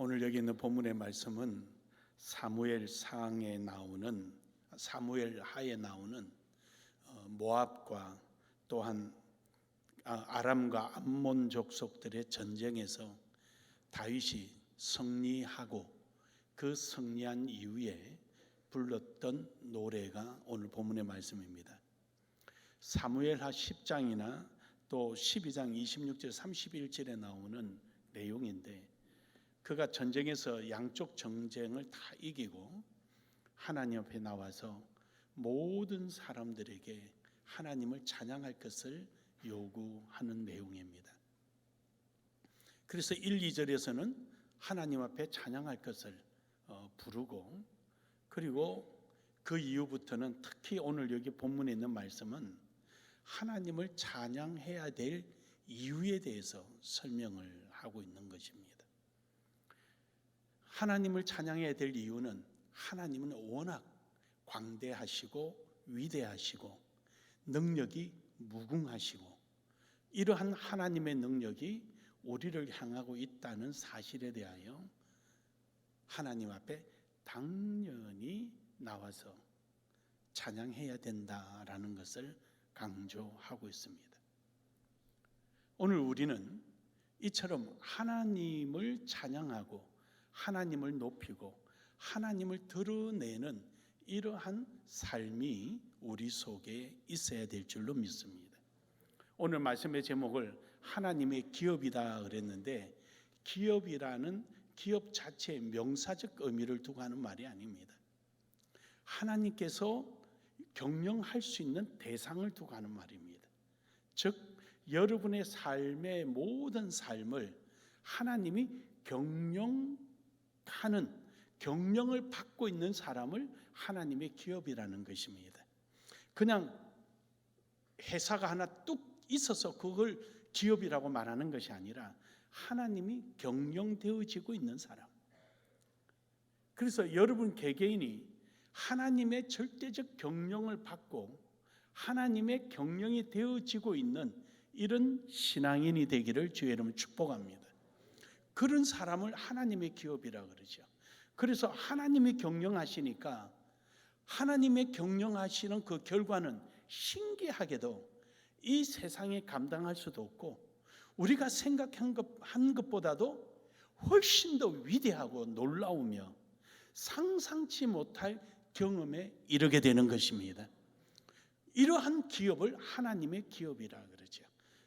오늘 여기 있는 본문의 말씀은 사무엘상에 나오는 사무엘 하에 나오는 모압과 또한 아람과 암몬 족속들의 전쟁에서 다윗이 승리하고 그 승리한 이후에 불렀던 노래가 오늘 본문의 말씀입니다. 사무엘하 10장이나 또 12장 26절 31절에 나오는 내용인데, 그가 전쟁에서 양쪽 전쟁을 다 이기고 하나님 앞에 나와서 모든 사람들에게 하나님을 찬양할 것을 요구하는 내용입니다. 그래서 1, 2절에서는 하나님 앞에 찬양할 것을 부르고, 그리고 그 이후부터는 특히 오늘 여기 본문에 있는 말씀은 하나님을 찬양해야 될 이유에 대해서 설명을 하고 있는 것입니다. 하나님을 찬양해야 될 이유는 하나님은 워낙 광대하시고 위대하시고 능력이 무궁하시고, 이러한 하나님의 능력이 우리를 향하고 있다는 사실에 대하여 하나님 앞에 당연히 나와서 찬양해야 된다라는 것을 강조하고 있습니다. 오늘 우리는 이처럼 하나님을 찬양하고 하나님을 높이고 하나님을 드러내는 이러한 삶이 우리 속에 있어야 될 줄로 믿습니다. 오늘 말씀의 제목을 하나님의 기업이다 그랬는데, 기업이라는 기업 자체의 명사적 의미를 두고 하는 말이 아닙니다. 하나님께서 경영할 수 있는 대상을 두고 하는 말입니다. 즉 여러분의 삶의 모든 삶을 하나님이 경영을 받고 있는 사람을 하나님의 기업이라는 것입니다. 그냥 회사가 하나 뚝 있어서 그걸 기업이라고 말하는 것이 아니라 하나님이 경영되어지고 있는 사람. 그래서 여러분 개개인이 하나님의 절대적 경영을 받고 하나님의 경영이 되어지고 있는 이런 신앙인이 되기를 주의 이름으로 축복합니다. 그런 사람을 하나님의 기업이라고 그러죠. 그래서 하나님이 경영하시니까 하나님의 경영하시는 그 결과는 신기하게도 이 세상에 감당할 수도 없고 우리가 생각한 것보다도 훨씬 더 위대하고 놀라우며 상상치 못할 경험에 이르게 되는 것입니다. 이러한 기업을 하나님의 기업이라 그러죠.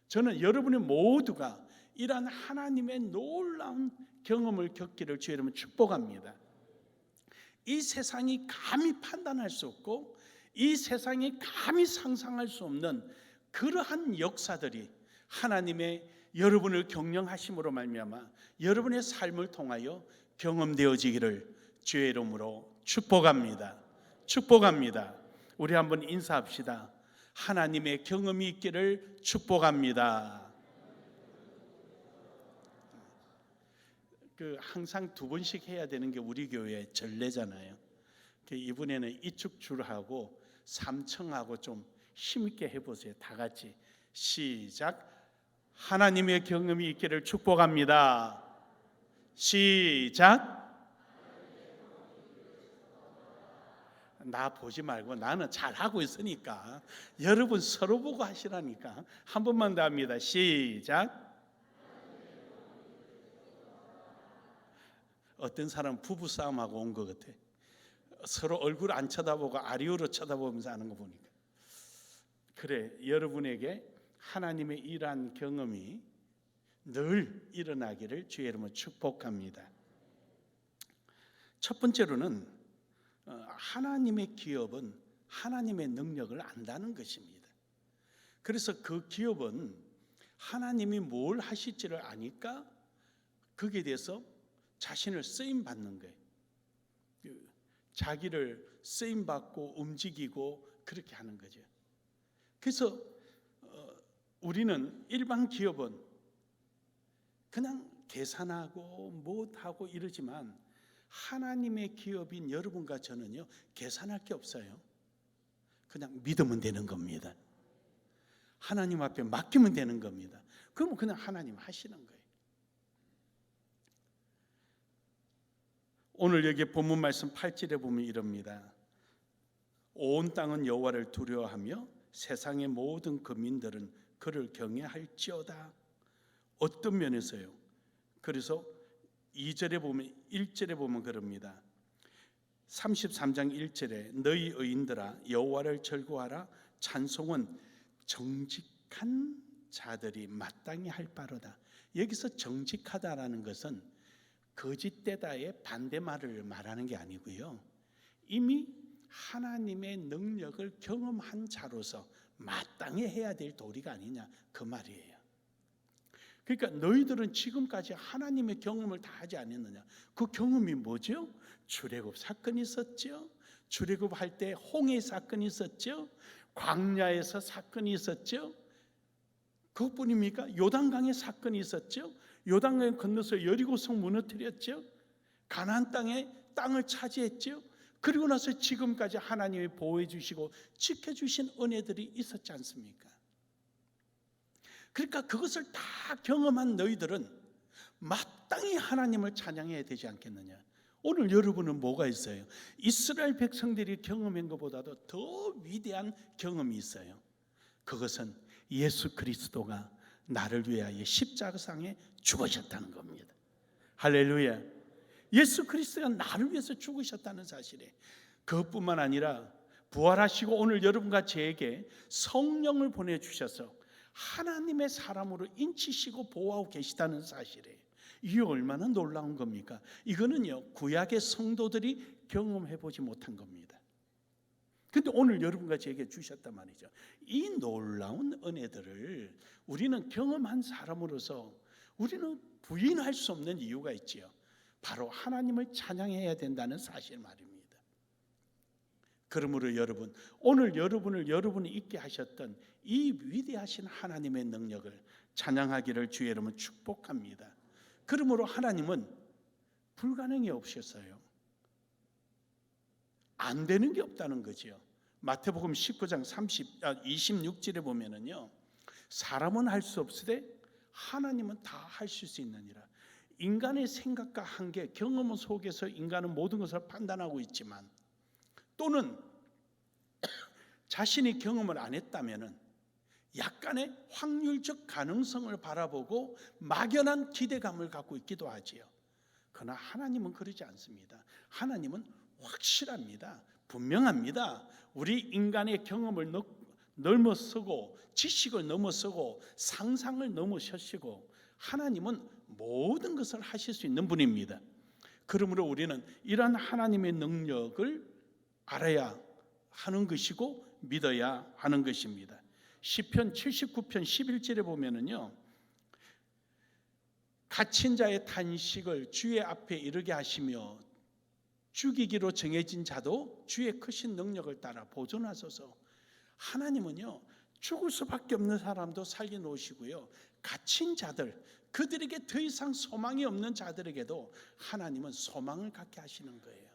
저는 여러분이 모두가 이러한 하나님의 놀라운 경험을 겪기를 주의 이름으로 축복합니다. 이 세상이 감히 판단할 수 없고 이 세상이 감히 상상할 수 없는 그러한 역사들이 하나님의 여러분을 경영하심으로 말미암아 여러분의 삶을 통하여 경험되어지기를 주의 이름으로 축복합니다. 축복합니다. 우리 한번 인사합시다. 하나님의 경험이 있기를 축복합니다. 항상 두 번씩 해야 되는 게 우리 교회의 전례잖아요. 이번에는 이쪽 줄하고 3층하고 좀 힘있게 해보세요. 다 같이 시작. 하나님의 경험이 있기를 축복합니다. 시작. 나 보지 말고 나는 잘하고 있으니까 여러분 서로 보고 하시라니까. 한 번만 더 합니다. 시작. 어떤 사람은 부부싸움하고 온 것 같아. 서로 얼굴 안 쳐다보고 아리우로 쳐다보면서 하는 거 보니까. 그래, 여러분에게 하나님의 이러한 경험이 늘 일어나기를 주의 이름으로 축복합니다. 첫 번째로는 하나님의 기업은 하나님의 능력을 안다는 것입니다. 그래서 그 기업은 하나님이 뭘 하실지를 아니까 거기에 대해서 자신을 쓰임받는 거예요. 자기를 쓰임받고 움직이고 그렇게 하는 거죠. 그래서 우리는 일반 기업은 그냥 계산하고 못하고 이러지만 하나님의 기업인 여러분과 저는요, 계산할 게 없어요. 그냥 믿으면 되는 겁니다. 하나님 앞에 맡기면 되는 겁니다. 그러면 그냥 하나님 하시는 거예요. 오늘 여기 본문 말씀 8절에 보면 이럽니다. 온 땅은 여호와를 두려워하며 세상의 모든 거민들은 그를 경외할지어다. 어떤 면에서요? 그래서 2절에 보면 1절에 보면 그럽니다. 33장 1절에 너희 의인들아 여호와를 즐거워하라. 찬송은 정직한 자들이 마땅히 할 바로다. 여기서 정직하다라는 것은 거짓되다의 반대말을 말하는 게 아니고요, 이미 하나님의 능력을 경험한 자로서 마땅히 해야 될 도리가 아니냐, 그 말이에요. 그러니까 너희들은 지금까지 하나님의 경험을 다 하지 않았느냐. 그 경험이 뭐죠? 출애굽 사건이 있었죠. 출애굽할 때 홍해 사건이 있었죠. 광야에서 사건이 있었죠. 그것뿐입니까? 요단강의 사건이 있었죠. 요단강을 건너서 여리고성 무너뜨렸죠. 가나안 땅을 차지했죠. 그리고 나서 지금까지 하나님이 보호해 주시고 지켜주신 은혜들이 있었지 않습니까? 그러니까 그것을 다 경험한 너희들은 마땅히 하나님을 찬양해야 되지 않겠느냐. 오늘 여러분은 뭐가 있어요? 이스라엘 백성들이 경험한 것보다도 더 위대한 경험이 있어요. 그것은 예수 그리스도가 나를 위하여 십자가상에 죽으셨다는 겁니다. 할렐루야. 예수 그리스도가 나를 위해서 죽으셨다는 사실에, 그것뿐만 아니라 부활하시고 오늘 여러분과 저에게 성령을 보내주셔서 하나님의 사람으로 인치시고 보호하고 계시다는 사실에, 이게 얼마나 놀라운 겁니까? 이거는요, 구약의 성도들이 경험해 보지 못한 겁니다. 근데 오늘 여러분과 저에게 주셨단 말이죠. 이 놀라운 은혜들을 우리는 경험한 사람으로서 우리는 부인할 수 없는 이유가 있지요. 바로 하나님을 찬양해야 된다는 사실 말입니다. 그러므로 여러분, 오늘 여러분이 있게 하셨던 이 위대하신 하나님의 능력을 찬양하기를 주의 이름으로 축복합니다. 그러므로 하나님은 불가능이 없었어요. 안 되는 게 없다는 거죠. 마태복음 19장 26절에 보면은요, 사람은 할 수 없으되 하나님은 다 하실 수 있느니라. 인간의 생각과 한계, 경험 속에서 인간은 모든 것을 판단하고 있지만, 또는 자신이 경험을 안 했다면은 약간의 확률적 가능성을 바라보고 막연한 기대감을 갖고 있기도 하지요. 그러나 하나님은 그러지 않습니다. 하나님은 확실합니다. 분명합니다. 우리 인간의 경험을 넘어서고 지식을 넘어서고 상상을 넘어서시고 하나님은 모든 것을 하실 수 있는 분입니다. 그러므로 우리는 이러한 하나님의 능력을 알아야 하는 것이고 믿어야 하는 것입니다. 시편 79편 11절에 보면은요, 갇힌 자의 탄식을 주의 앞에 이르게 하시며 죽이기로 정해진 자도 주의 크신 능력을 따라 보존하소서. 하나님은요, 죽을 수밖에 없는 사람도 살려 놓으시고요, 갇힌 자들, 그들에게 더 이상 소망이 없는 자들에게도 하나님은 소망을 갖게 하시는 거예요.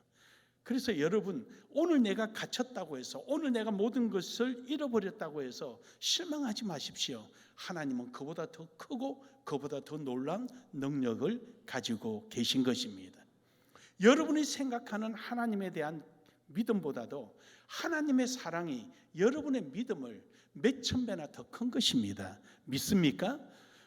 그래서 여러분, 오늘 내가 갇혔다고 해서, 오늘 내가 모든 것을 잃어버렸다고 해서 실망하지 마십시오. 하나님은 그보다 더 크고 그보다 더 놀라운 능력을 가지고 계신 것입니다. 여러분이 생각하는 하나님에 대한 믿음보다도 하나님의 사랑이 여러분의 믿음을 몇천 배나 더 큰 것입니다. 믿습니까?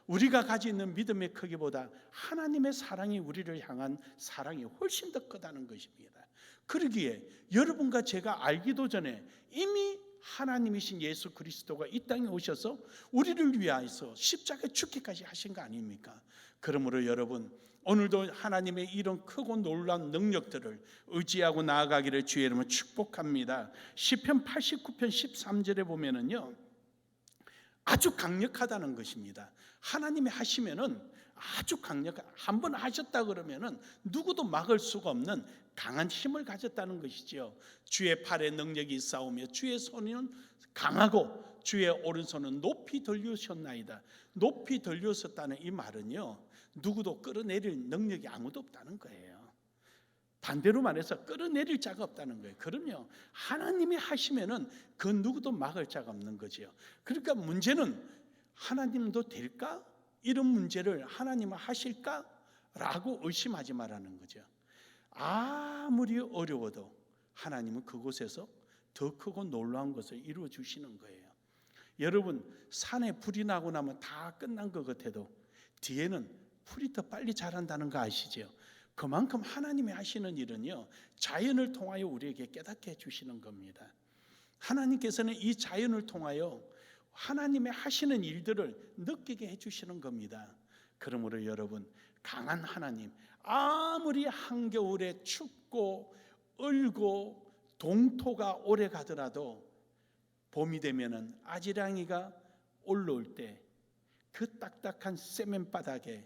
우리가 가지고 있는 믿음의 크기보다 하나님의 사랑이 우리를 향한 사랑이 훨씬 더 크다는 것입니다. 그러기에 여러분과 제가 알기도 전에 이미 하나님이신 예수 그리스도가 이 땅에 오셔서 우리를 위하여서 십자가에 죽기까지 하신 거 아닙니까? 그러므로 여러분, 오늘도 하나님의 이런 크고 놀라운 능력들을 의지하고 나아가기를 주의 이름으로 축복합니다. 시편 89편 13절에 보면은요, 아주 강력하다는 것입니다. 하나님이 하시면은 아주 강력한, 한번 하셨다 그러면은 누구도 막을 수가 없는 강한 힘을 가졌다는 것이죠. 주의 팔에 능력이 있사오며 주의 손은 강하고 주의 오른손은 높이 들려셨나이다. 높이 들려섰다는 이 말은요, 누구도 끌어내릴 능력이 아무도 없다는 거예요. 반대로 말해서 끌어내릴 자가 없다는 거예요. 그럼요, 하나님이 하시면은 그 누구도 막을 자가 없는 거죠. 그러니까 문제는 하나님도 될까? 이런 문제를 하나님은 하실까? 라고 의심하지 말라는 거죠. 아무리 어려워도 하나님은 그곳에서 더 크고 놀라운 것을 이루어 주시는 거예요. 여러분, 산에 불이 나고 나면 다 끝난 것 같아도 뒤에는 풀이 더 빨리 자란다는 거 아시죠? 그만큼 하나님이 하시는 일은요, 자연을 통하여 우리에게 깨닫게 해주시는 겁니다. 하나님께서는 이 자연을 통하여 하나님의 하시는 일들을 느끼게 해주시는 겁니다. 그러므로 여러분, 강한 하나님, 아무리 한겨울에 춥고 얼고 동토가 오래 가더라도 봄이 되면은 아지랑이가 올라올 때 그 딱딱한 세면 바닥에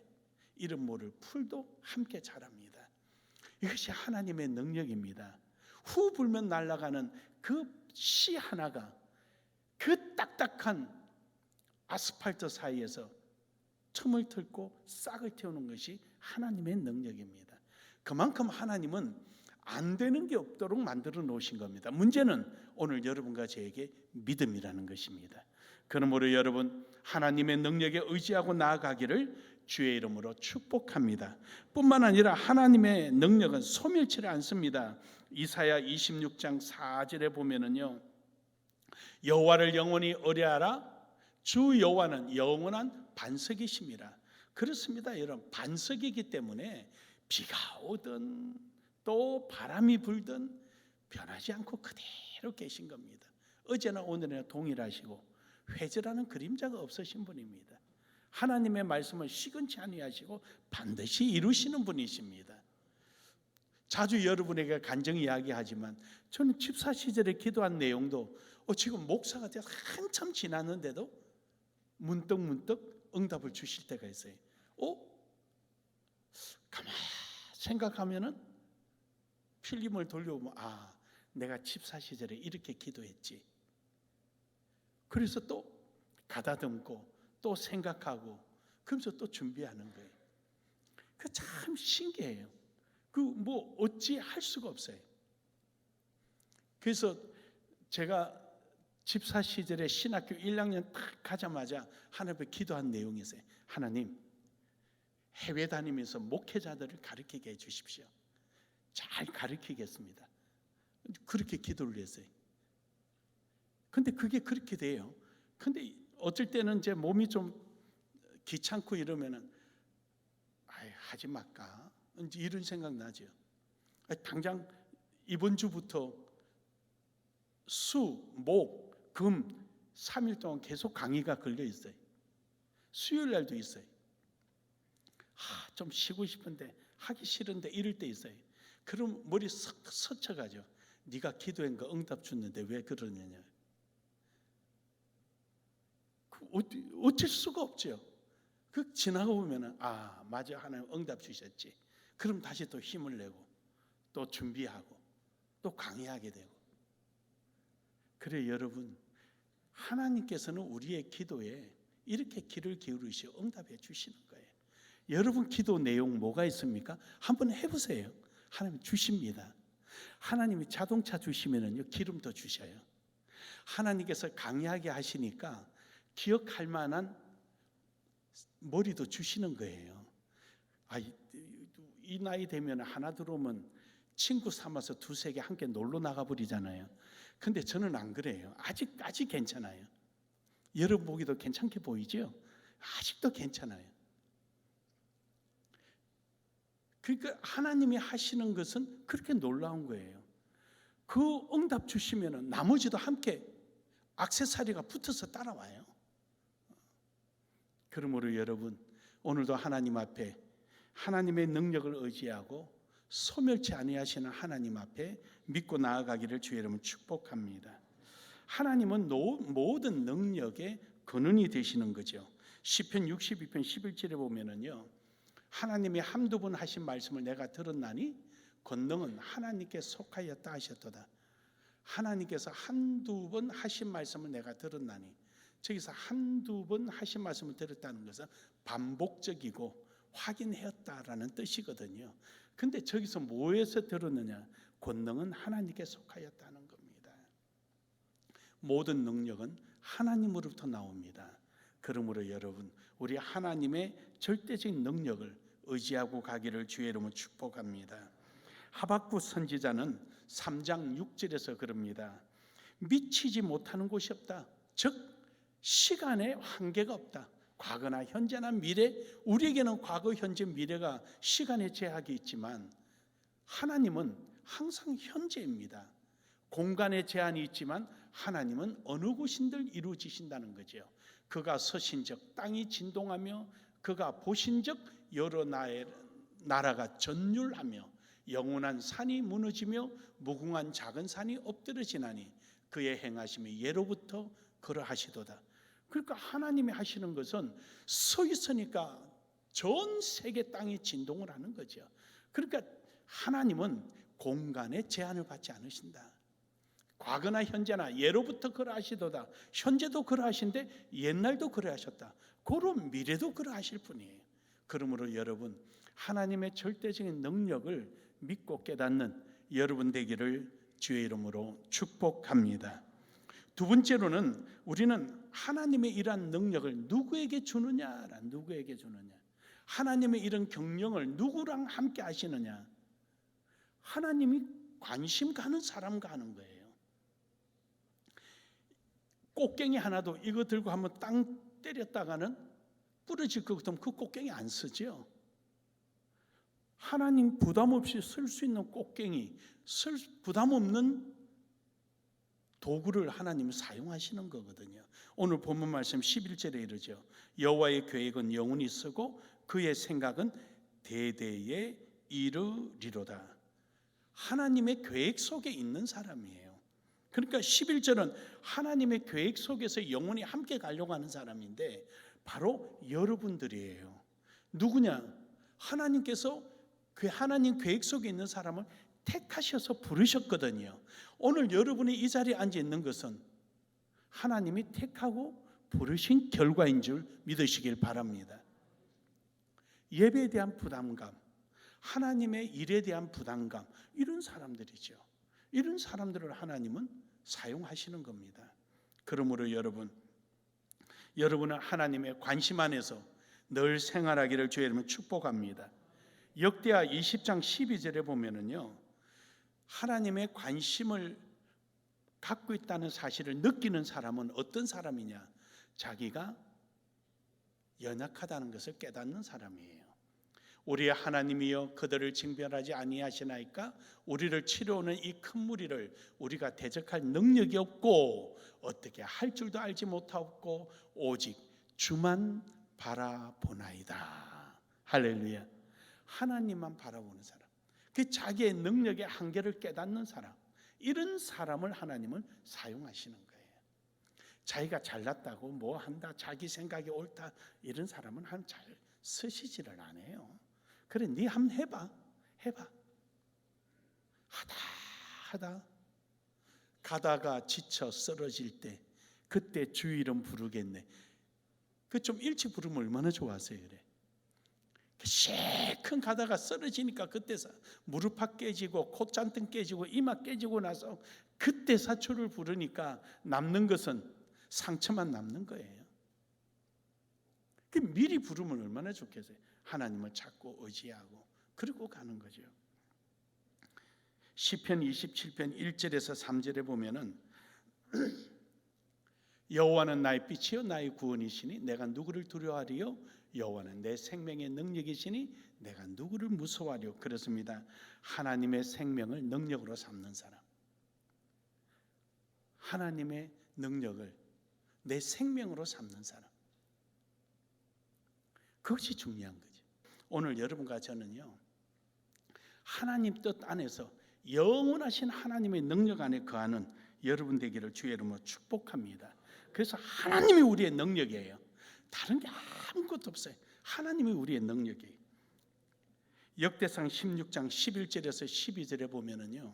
이름 모를 풀도 함께 자랍니다. 이것이 하나님의 능력입니다. 후 불면 날아가는 그 씨 하나가 그 딱딱한 아스팔트 사이에서 틈을 뚫고 싹을 틔우는 것이 하나님의 능력입니다. 그만큼 하나님은 안 되는 게 없도록 만들어 놓으신 겁니다. 문제는 오늘 여러분과 저에게 믿음이라는 것입니다. 그러므로 여러분, 하나님의 능력에 의지하고 나아가기를 주의 이름으로 축복합니다. 뿐만 아니라 하나님의 능력은 소멸치를 않습니다. 이사야 26장 4절에 보면은요, 여호와를 영원히 의뢰하라. 주 여호와는 영원한 반석이십니다. 그렇습니다, 여러분. 반석이기 때문에 비가 오든 또 바람이 불든 변하지 않고 그대로 계신 겁니다. 어제나 오늘이나 동일하시고 회절하는 그림자가 없으신 분입니다. 하나님의 말씀을 시건치 아니하시고 반드시 이루시는 분이십니다. 자주 여러분에게 간증 이야기하지만 저는 집사 시절에 기도한 내용도 지금 목사가 돼서 한참 지났는데도 문득 응답을 주실 때가 있어요. 가만히 생각하면은 필름을 돌려보면 내가 집사 시절에 이렇게 기도했지. 그래서 또 가다듬고 또 생각하고 그러면서 또 준비하는 거예요. 그 참 신기해요. 어찌 할 수가 없어요. 그래서 제가 집사 시절에 신학교 1학년 딱 가자마자 하나님께 기도한 내용이 있어요. 하나님, 해외 다니면서 목회자들을 가르치게 해주십시오. 잘 가르치겠습니다. 그렇게 기도를 했어요. 근데 그게 그렇게 돼요. 근데 어쩔 때는 제 몸이 좀 귀찮고 이러면은 하지 말까 이런 생각 나죠. 당장 이번 주부터 수, 목, 금 3일 동안 계속 강의가 걸려 있어요. 수요일 날도 있어요. 좀 쉬고 싶은데 하기 싫은데 이럴 때 있어요. 그럼 머리 스쳐가죠. 네가 기도한 거 응답 줬는데 왜 그러느냐. 어쩔 수가 없죠. 지나고 보면은 맞아, 하나님 응답 주셨지. 그럼 다시 또 힘을 내고 또 준비하고 또 강의하게 되고. 그래 여러분, 하나님께서는 우리의 기도에 이렇게 귀를 기울이시고 응답해 주시는 거예요. 여러분 기도 내용 뭐가 있습니까? 한번 해보세요. 하나님 주십니다. 하나님이 자동차 주시면은요 기름도 주셔요. 하나님께서 강의하게 하시니까 기억할 만한 머리도 주시는 거예요. 이 나이 되면 하나 들어오면 친구 삼아서 두세 개 함께 놀러 나가 버리잖아요. 근데 저는 안 그래요. 아직 괜찮아요. 여러분 보기도 괜찮게 보이죠? 아직도 괜찮아요. 그러니까 하나님이 하시는 것은 그렇게 놀라운 거예요. 그 응답 주시면 나머지도 함께 액세서리가 붙어서 따라와요. 그러므로 여러분, 오늘도 하나님 앞에 하나님의 능력을 의지하고 소멸치 아니하시는 하나님 앞에 믿고 나아가기를 주의 이름으로 축복합니다. 하나님은 모든 능력의 근원이 되시는 거죠. 시편 62편 11절에 보면은요, 하나님이 한두 번 하신 말씀을 내가 들었나니 권능은 하나님께 속하였다 하셨도다. 하나님께서 한두 번 하신 말씀을 내가 들었나니, 저기서 한두 번 하신 말씀을 들었다는 것은 반복적이고 확인하였다라는 뜻이거든요. 근데 저기서 뭐에서 들었느냐? 권능은 하나님께 속하였다는 겁니다. 모든 능력은 하나님으로부터 나옵니다. 그러므로 여러분, 우리 하나님의 절대적인 능력을 의지하고 가기를 주의 이름으로 축복합니다. 하박국 선지자는 3장 6절에서 그럽니다. 미치지 못하는 곳이 없다. 즉 시간에 한계가 없다. 과거나 현재나 미래, 우리에게는 과거, 현재, 미래가 시간의 제약이 있지만 하나님은 항상 현재입니다. 공간의 제한이 있지만 하나님은 어느 곳인들 이루어지신다는 거죠. 그가 서신적 땅이 진동하며 그가 보신적 여러 나라가 전율하며 영원한 산이 무너지며 무궁한 작은 산이 엎드러지나니 그의 행하심이 예로부터 그러하시도다. 그러니까 하나님이 하시는 것은 서 있으니까 전 세계 땅이 진동을 하는 거죠. 그러니까 하나님은 공간의 제한을 받지 않으신다. 과거나 현재나 예로부터 그러하시도다. 현재도 그러하신데 옛날도 그러하셨다. 그런 미래도 그러하실 분이에요. 그러므로 여러분 하나님의 절대적인 능력을 믿고 깨닫는 여러분 되기를 주의 이름으로 축복합니다. 두 번째로는 우리는 하나님의 이러한 능력을 누구에게 주느냐? 하나님의 이런 경영을 누구랑 함께 하시느냐? 하나님이 관심 가는 사람과 하는 거예요. 꽃갱이 하나도 이거 들고 한번 땅 때렸다가는 부러질 것 같으면 그 꽃갱이 안 쓰죠. 하나님 부담 없이 쓸 수 있는 꽃갱이, 부담 없는 도구를 하나님이 사용하시는 거거든요. 오늘 본문 말씀 11절에 이르죠. 여호와의 계획은 영원히 쓰고 그의 생각은 대대에 이르리로다. 하나님의 계획 속에 있는 사람이에요. 그러니까 11절은 하나님의 계획 속에서 영원히 함께 가려고 하는 사람인데 바로 여러분들이에요. 누구냐? 하나님께서 그 하나님 계획 속에 있는 사람을 택하셔서 부르셨거든요. 오늘 여러분이 이 자리에 앉아 있는 것은 하나님이 택하고 부르신 결과인 줄 믿으시길 바랍니다. 예배에 대한 부담감, 하나님의 일에 대한 부담감, 이런 사람들이죠. 이런 사람들을 하나님은 사용하시는 겁니다. 그러므로 여러분은 하나님의 관심 안에서 늘 생활하기를 주의 이름으로 축복합니다. 역대하 20장 12절에 보면은요, 하나님의 관심을 갖고 있다는 사실을 느끼는 사람은 어떤 사람이냐? 자기가 연약하다는 것을 깨닫는 사람이에요. 우리의 하나님이여 그들을 징별하지 아니하시나이까? 우리를 치러오는 이 큰 무리를 우리가 대적할 능력이 없고 어떻게 할 줄도 알지 못하고 오직 주만 바라보나이다. 할렐루야. 하나님만 바라보는 사람, 그 자기의 능력의 한계를 깨닫는 사람, 이런 사람을 하나님은 사용하시는 거예요. 자기가 잘났다고 뭐 한다, 자기 생각이 옳다, 이런 사람은 잘 쓰시지를 않아요. 그래, 네 한번 해봐. 하다 가다가 지쳐 쓰러질 때 그때 주 이름 부르겠네. 그 좀 일찍 부르면 얼마나 좋아하세요. 그래. 실컷 가다가 쓰러지니까 그때서 무릎팍 깨지고 콧잔등 깨지고 이마 깨지고 나서 그때 사초를 부르니까 남는 것은 상처만 남는 거예요. 미리 부르면 얼마나 좋겠어요. 하나님을 찾고 의지하고 그리고 가는 거죠. 시편 27편 1절에서 3절에 보면은 여호와는 나의 빛이요 나의 구원이시니 내가 누구를 두려워하리요? 여호와는 내 생명의 능력이시니 내가 누구를 무서워하리요? 그렇습니다. 하나님의 생명을 능력으로 삼는 사람, 하나님의 능력을 내 생명으로 삼는 사람, 그것이 중요한 거죠. 오늘 여러분과 저는요, 하나님 뜻 안에서 영원하신 하나님의 능력 안에 거하는 여러분 되기를 주의 이름으로 축복합니다. 그래서 하나님이 우리의 능력이에요. 다른 게 아무것도 없어요. 하나님이 우리의 능력이에요. 역대상 16장 11절에서 12절에 보면은요,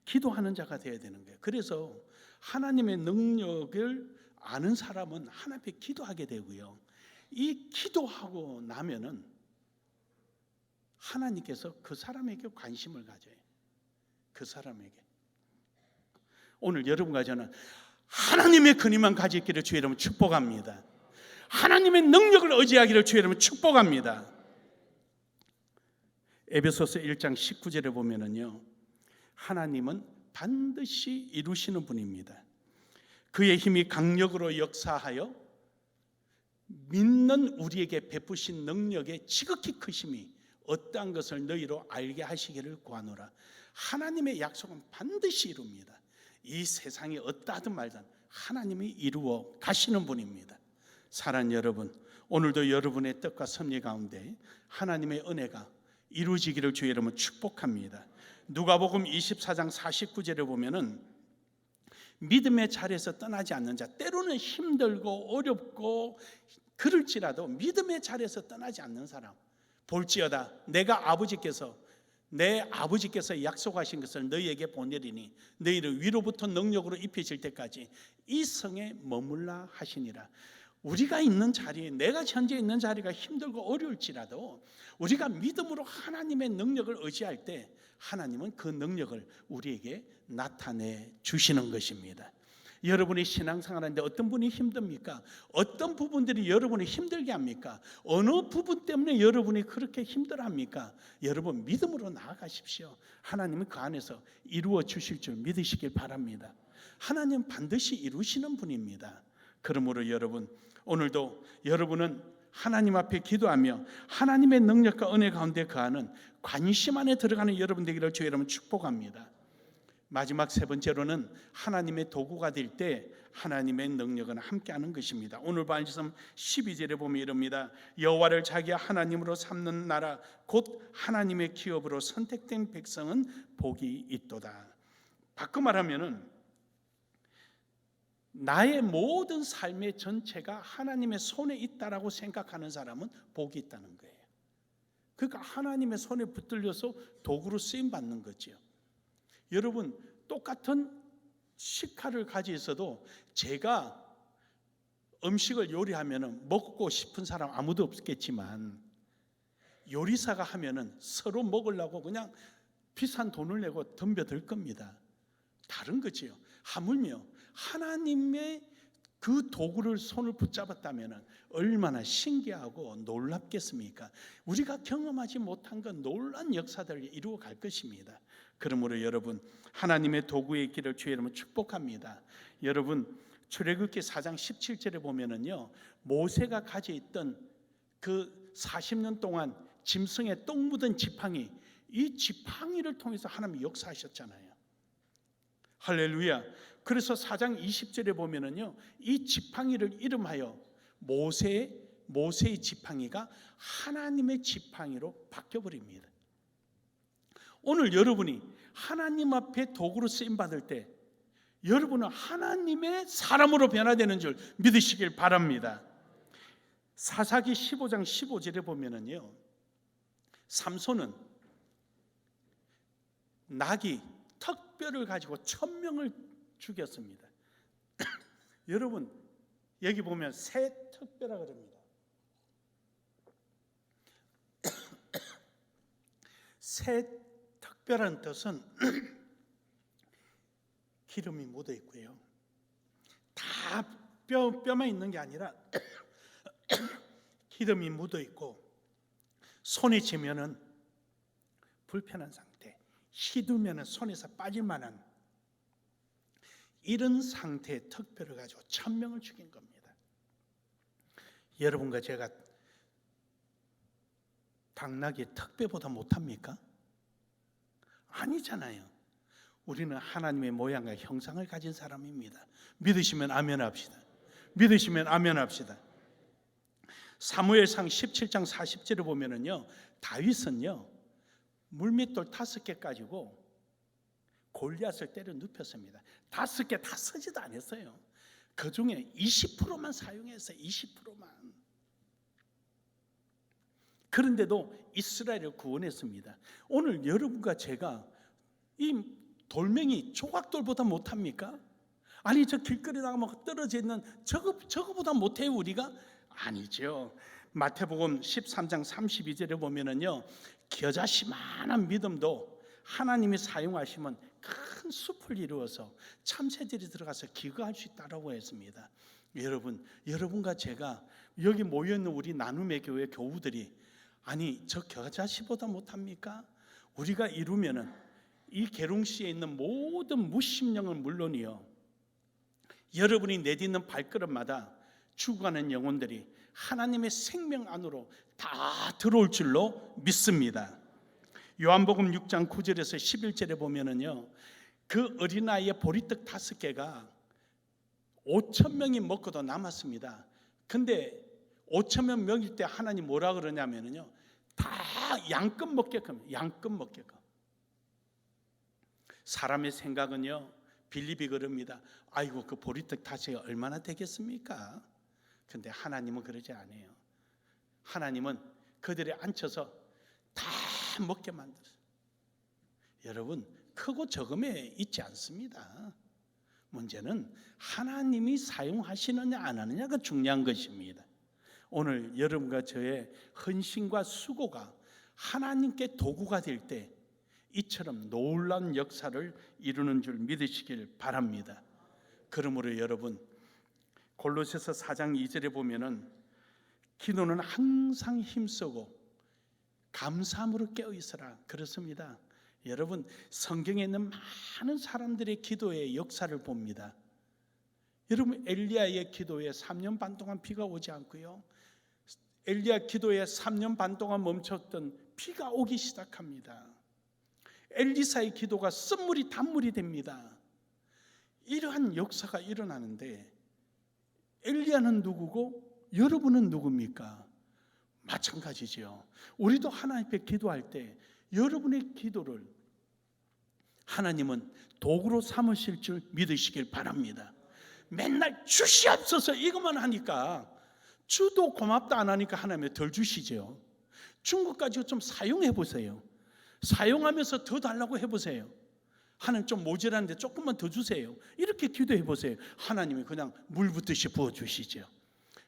기도하는 자가 되어야 되는 거예요. 그래서 하나님의 능력을 아는 사람은 하나님 앞에 기도하게 되고요, 이 기도하고 나면은 하나님께서 그 사람에게 관심을 가져요. 그 사람에게. 오늘 여러분과 저는 하나님의 근위만 가지기를 주의 이름으로 축복합니다. 하나님의 능력을 의지하기를 주의 이름으로 축복합니다. 에베소서 1장 19절에 보면은요, 하나님은 반드시 이루시는 분입니다. 그의 힘이 강력으로 역사하여 믿는 우리에게 베푸신 능력의 지극히 크심이 어떠한 것을 너희로 알게 하시기를 구하노라. 하나님의 약속은 반드시 이룹니다. 이 세상에 어떠하든 말든 하나님이 이루어 가시는 분입니다. 사랑하는 여러분, 오늘도 여러분의 뜻과 섭리 가운데 하나님의 은혜가 이루어지기를 주의 이름으로 축복합니다. 누가복음 24장 49절에 보면은 믿음의 자리에서 떠나지 않는 자, 때로는 힘들고 어렵고 그럴지라도 믿음의 자리에서 떠나지 않는 사람, 볼지어다 내 아버지께서 약속하신 것을 너희에게 보내리니 너희를 위로부터 능력으로 입히실 때까지 이 성에 머물라 하시니라. 우리가 있는 자리, 내가 현재 있는 자리가 힘들고 어려울지라도 우리가 믿음으로 하나님의 능력을 의지할 때 하나님은 그 능력을 우리에게 나타내 주시는 것입니다. 여러분이 신앙생활하는데 어떤 분이 힘듭니까? 어떤 부분들이 여러분을 힘들게 합니까? 어느 부분 때문에 여러분이 그렇게 힘들어합니까? 여러분 믿음으로 나아가십시오. 하나님은 그 안에서 이루어 주실 줄 믿으시길 바랍니다. 하나님 반드시 이루시는 분입니다. 그러므로 여러분, 오늘도 여러분은 하나님 앞에 기도하며 하나님의 능력과 은혜 가운데 거하는 관심 안에 들어가는 여러분 되기를 주의 이름으로 축복합니다. 마지막 세 번째로는 하나님의 도구가 될 때 하나님의 능력은 함께하는 것입니다. 오늘 말씀 12절에 보면 이럽니다. 여호와를 자기 하나님으로 삼는 나라 곧 하나님의 기업으로 선택된 백성은 복이 있도다. 바꿔 말하면은 나의 모든 삶의 전체가 하나님의 손에 있다라고 생각하는 사람은 복이 있다는 거예요. 그러니까 하나님의 손에 붙들려서 도구로 쓰임 받는 거죠. 여러분, 똑같은 식칼을 가지고 있어도 제가 음식을 요리하면 먹고 싶은 사람 아무도 없겠지만 요리사가 하면 서로 먹으려고 그냥 비싼 돈을 내고 덤벼들 겁니다. 다른 거지요. 하물며 하나님의 그 도구를 손을 붙잡았다면 얼마나 신기하고 놀랍겠습니까? 우리가 경험하지 못한 그 놀라운 역사들을 이루어 갈 것입니다. 그러므로 여러분, 하나님의 도구의 길을 주의 이름으로 축복합니다. 여러분, 출애굽기 4장 17절에 보면은요, 모세가 가지고 있던 그 40년 동안 짐승에 똥 묻은 지팡이, 이 지팡이를 통해서 하나님이 역사하셨잖아요. 할렐루야. 그래서 4장 20절에 보면은요, 이 지팡이를 이름하여 모세의 지팡이가 하나님의 지팡이로 바뀌어 버립니다. 오늘 여러분이 하나님 앞에 도구로 쓰임 받을 때 여러분은 하나님의 사람으로 변화되는 줄 믿으시길 바랍니다. 사사기 15장 15절에 보면은요, 삼손은 낙이 턱뼈를 가지고 1000명을 죽였습니다. 여러분, 여기 보면 새 턱뼈라 그럽니다. 새 턱뼈라는 뜻은 기름이 묻어 있고요. 다 뼈만 있는 게 아니라 기름이 묻어 있고 손에 쥐면은 불편한 상태, 휘두면은 손에서 빠질 만한 이런 상태의 턱뼈를 가지고 1000명을 죽인 겁니다. 여러분과 제가 당나귀 턱뼈보다 못합니까? 아니잖아요. 우리는 하나님의 모양과 형상을 가진 사람입니다. 믿으시면 아멘 합시다. 믿으시면 아멘 합시다. 사무엘상 17장 40절에 보면은요, 다윗은요 물맷돌 5개 가지고 골리앗을 때려 눕혔습니다. 5개 다 쓰지도 않았어요. 그 중에 20%만 사용했어요. 20%만. 그런데도 이스라엘을 구원했습니다. 오늘 여러분과 제가 이 돌멩이 조각돌보다 못합니까? 아니, 저 길거리 나가면 떨어져 있는 저거보다 못해요 우리가? 아니죠. 마태복음 13장 32절에 보면은요, 겨자씨만한 믿음도 하나님이 사용하시면 큰 숲을 이루어서 참새들이 들어가서 기거할 수 있다라고 했습니다. 여러분과 제가 여기 모여있는 우리 나눔의 교회 교우들이 아니 저 겨자씨보다 못합니까? 우리가 이루면은 이 계룡시에 있는 모든 무심령은 물론이요, 여러분이 내딛는 발걸음마다 죽어가는 영혼들이 하나님의 생명 안으로 다 들어올 줄로 믿습니다. 요한복음 6장 9절에서 11절에 보면은요, 그 어린아이의 보리떡 5개가 5,000명이 먹고도 남았습니다. 근데 5,000명 먹일 때 하나님 뭐라 그러냐면요, 다 양껏 먹게끔, 양껏 먹게끔. 사람의 생각은요, 빌립이 그럽니다. 아이고 그 보리떡 5개가 얼마나 되겠습니까? 근데 하나님은 그러지 않아요. 하나님은 그들에 앉혀서 다 먹게 만들었어요. 여러분, 크고 적음에 있지 않습니다. 문제는 하나님이 사용하시느냐 안 하느냐가 중요한 것입니다. 오늘 여러분과 저의 헌신과 수고가 하나님께 도구가 될 때 이처럼 놀라운 역사를 이루는 줄 믿으시길 바랍니다. 그러므로 여러분, 골로새서 4장 2절에 보면은 기도는 항상 힘쓰고 감사함으로 깨어 있으라 그렇습니다. 여러분, 성경에 있는 많은 사람들의 기도의 역사를 봅니다. 여러분, 엘리야의 기도에 3년 반 동안 비가 오지 않고요, 엘리야 기도에 3년 반 동안 멈췄던 비가 오기 시작합니다. 엘리사의 기도가 쓴물이 단물이 됩니다. 이러한 역사가 일어나는데 엘리야는 누구고 여러분은 누굽니까? 마찬가지죠. 우리도 하나님 앞에 기도할 때 여러분의 기도를 하나님은 도구로 삼으실 줄 믿으시길 바랍니다. 맨날 주시옵소서 이것만 하니까, 주도 고맙다 안 하니까 하나님이 덜 주시죠. 준 것 가지고 좀 사용해 보세요. 사용하면서 더 달라고 해보세요. 하나님 좀 모자란데 조금만 더 주세요. 이렇게 기도해 보세요. 하나님이 그냥 물 붓듯이 부어주시죠.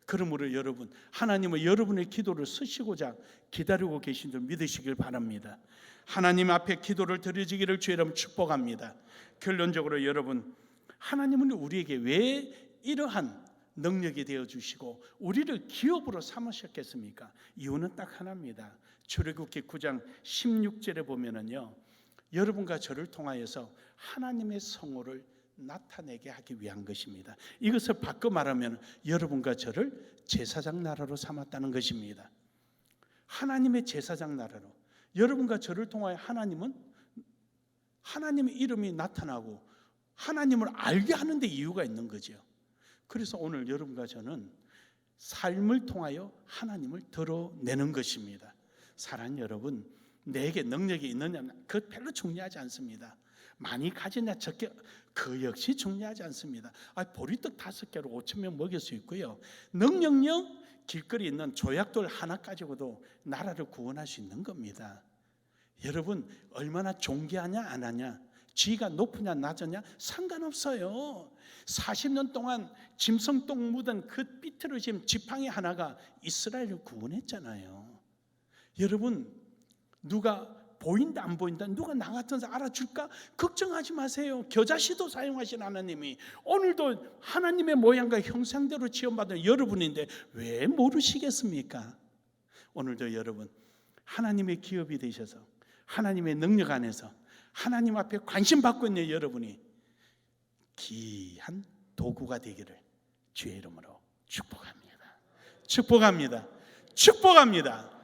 그러므로 여러분, 하나님은 여러분의 기도를 쓰시고자 기다리고 계신 줄 믿으시길 바랍니다. 하나님 앞에 기도를 드려지기를 주의 이름으로 축복합니다. 결론적으로 여러분, 하나님은 우리에게 왜 이러한 능력이 되어주시고 우리를 기업으로 삼으셨겠습니까? 이유는 딱 하나입니다. 출애굽기 9장 16절에 보면은요, 여러분과 저를 통하여서 하나님의 성호를 나타내게 하기 위한 것입니다. 이것을 바꿔 말하면 여러분과 저를 제사장 나라로 삼았다는 것입니다. 하나님의 제사장 나라로 여러분과 저를 통하여 하나님의 이름이 나타나고 하나님을 알게 하는 데 이유가 있는 거죠. 그래서 오늘 여러분과 저는 삶을 통하여 하나님을 드러내는 것입니다. 사랑하는 여러분, 내게 능력이 있느냐 그것 별로 중요하지 않습니다. 많이 가지냐 적게 그 역시 중요하지 않습니다. 보리떡 5개로 5,000명 먹일 수 있고요, 능력령 길거리에 있는 조약돌 하나 가지고도 나라를 구원할 수 있는 겁니다. 여러분, 얼마나 존귀하냐 안 하냐, 지위가 높으냐 낮으냐 상관없어요. 40년 동안 짐승똥 묻은 그 삐뚤어진 지팡이 하나가 이스라엘을 구원했잖아요. 여러분, 누가 보인다 안 보인다, 누가 나 같은 사람 알아줄까? 걱정하지 마세요. 겨자씨도 사용하신 하나님이 오늘도 하나님의 모양과 형상대로 지음받은 여러분인데 왜 모르시겠습니까? 오늘도 여러분, 하나님의 기업이 되셔서 하나님의 능력 안에서 하나님 앞에 관심 받고 있는 여러분이 귀한 도구가 되기를 주의 이름으로 축복합니다. 축복합니다. 축복합니다.